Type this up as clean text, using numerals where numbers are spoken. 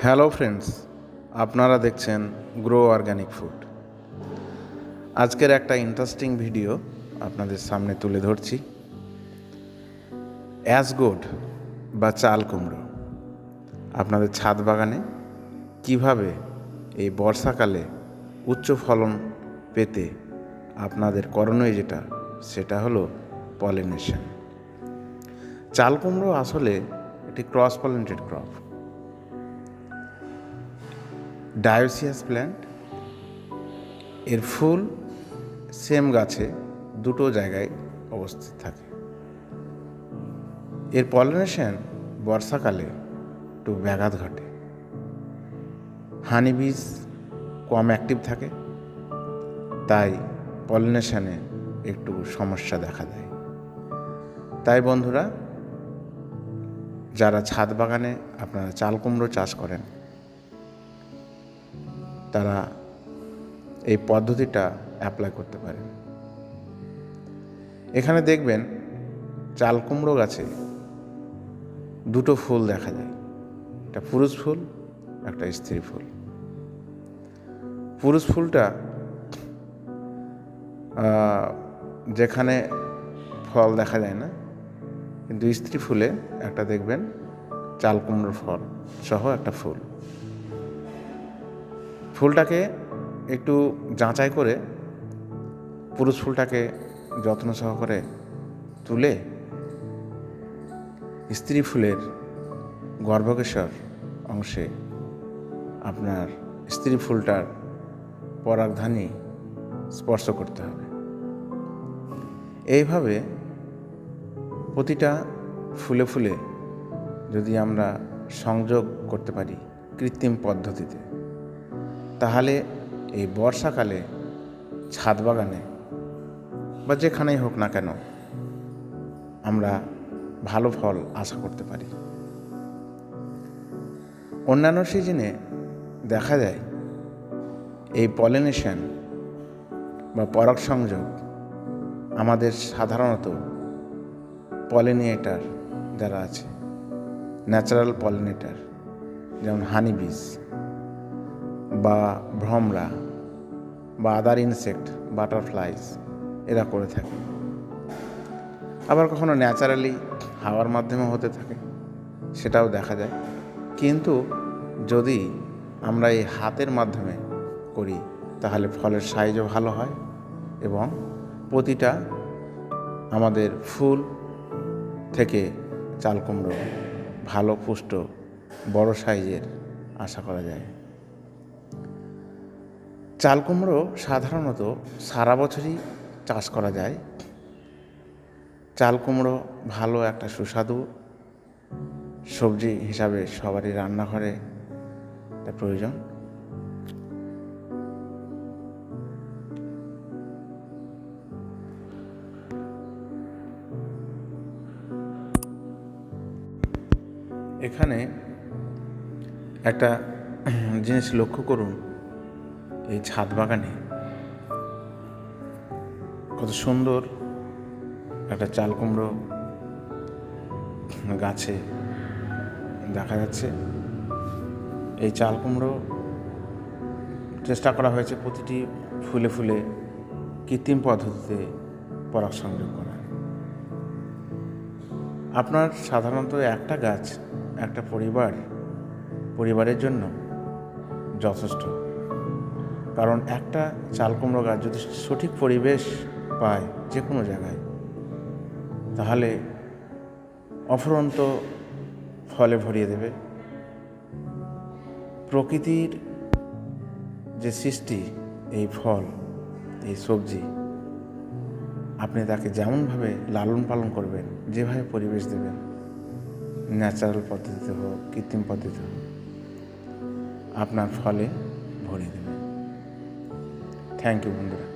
Hello friends, আপনারা দেখছেন grow organic food. আজকের একটা ইন্টারেস্টিং ভিডিও আপনাদের সামনে তুলে ধরছি। গোurd বা চাল কুমড়ো আপনাদের ছাদ বাগানে কিভাবে এই বর্ষাকালে উচ্চ ফলন পেতে আপনাদের করণীয় সেটা হলো পলিনেশন। চাল কুমড়ো আসলে একটি cross pollinated crop, dioecious plant. এর ফুল সেম গাছে দুটো জায়গায় অবস্থিত থাকে। এর পলিনেশন বর্ষাকালে একটু ব্যাঘাত ঘটে। হানিবিজ কম অ্যাক্টিভ থাকে, তাই পলিনেশনে একটু সমস্যা দেখা দেয়। তাই বন্ধুরা, যারা ছাদ বাগানে আপনারা চাল কুমড়ো চাষ করেন, তারা এই পদ্ধতিটা অ্যাপ্লাই করতে পারেন। এখানে দেখবেন চাল কুমড়ো গাছে দুটো ফুল দেখা যায়, একটা পুরুষ ফুল, একটা স্ত্রী ফুল। পুরুষ ফুলটা যেখানে ফল দেখা যায় না, কিন্তু স্ত্রী ফুলে একটা দেখবেন চাল কুমড়োর ফল সহ একটা ফুল। ফুলটাকে একটু যাচাই করে পুরুষ ফুলটাকে যত্ন সহকারে তুলে স্ত্রী ফুলের গর্ভকেশর অংশে আপনার স্ত্রী ফুলটার পরাগধানী স্পর্শ করতে হবে। এইভাবে প্রতিটা ফুলে ফুলে যদি আমরা সংযোগ করতে পারি কৃত্রিম পদ্ধতিতে, তাহলে এই বর্ষাকালে ছাদ বাগানে বা যেখানেই হোক না কেন আমরা ভালো ফল আশা করতে পারি। অন্যান্য সিজনে দেখা যায় এই পলিনেশন বা পরাগ সংযোগ আমাদের সাধারণত পলিনেটার যারা আছে, ন্যাচারাল পলিনেটার, যেমন হানিবিজ বা ভ্রমরা বা আদার ইনসেক্ট, বাটারফ্লাইজ, এরা করে থাকে। আবার কখনো ন্যাচারালি হাওয়ার মাধ্যমে হতে থাকে, সেটাও দেখা যায়। কিন্তু যদি আমরা এই হাতের মাধ্যমে করি, তাহলে ফলের সাইজও ভালো হয় এবং প্রতিটা আমাদের ফুল থেকে চাল কুমড়ো ভালো পুষ্ট বড় সাইজের আশা করা যায়। চাল কুমড়ো সাধারণত সারা বছরই চাষ করা যায়। চাল কুমড়ো ভালো একটা সুস্বাদু সবজি হিসাবে সবারই রান্নাঘরে প্রয়োজন। এখানে একটা জিনিস লক্ষ্য করুন, এই ছাদ বাগানে কত সুন্দর একটা চাল কুমড়ো গাছে দেখা যাচ্ছে। এই চাল কুমড়ো চেষ্টা করা হয়েছে প্রতিটি ফুলে ফুলে কৃত্রিম পদ্ধতিতে পরাগ সংযোগ করা। আপনার সাধারণত একটা গাছ একটা পরিবারের জন্য যথেষ্ট, কারণ একটা চাল কুমড়ো গাছ যদি সঠিক পরিবেশ পায় যে কোনো জায়গায়, তাহলে অফুরন্ত ফলে ভরিয়ে দেবে। প্রকৃতির যে সৃষ্টি, এই ফল, এই সবজি, আপনি তাকে যেমনভাবে লালন পালন করবেন, যেভাবে পরিবেশ দেবেন, ন্যাচারাল পদ্ধতিতে হোক কৃত্রিম পদ্ধতিতে হোক, আপনার ফলে ভরিয়ে দেবে। থ্যাংক ইউ বন্ধুরা।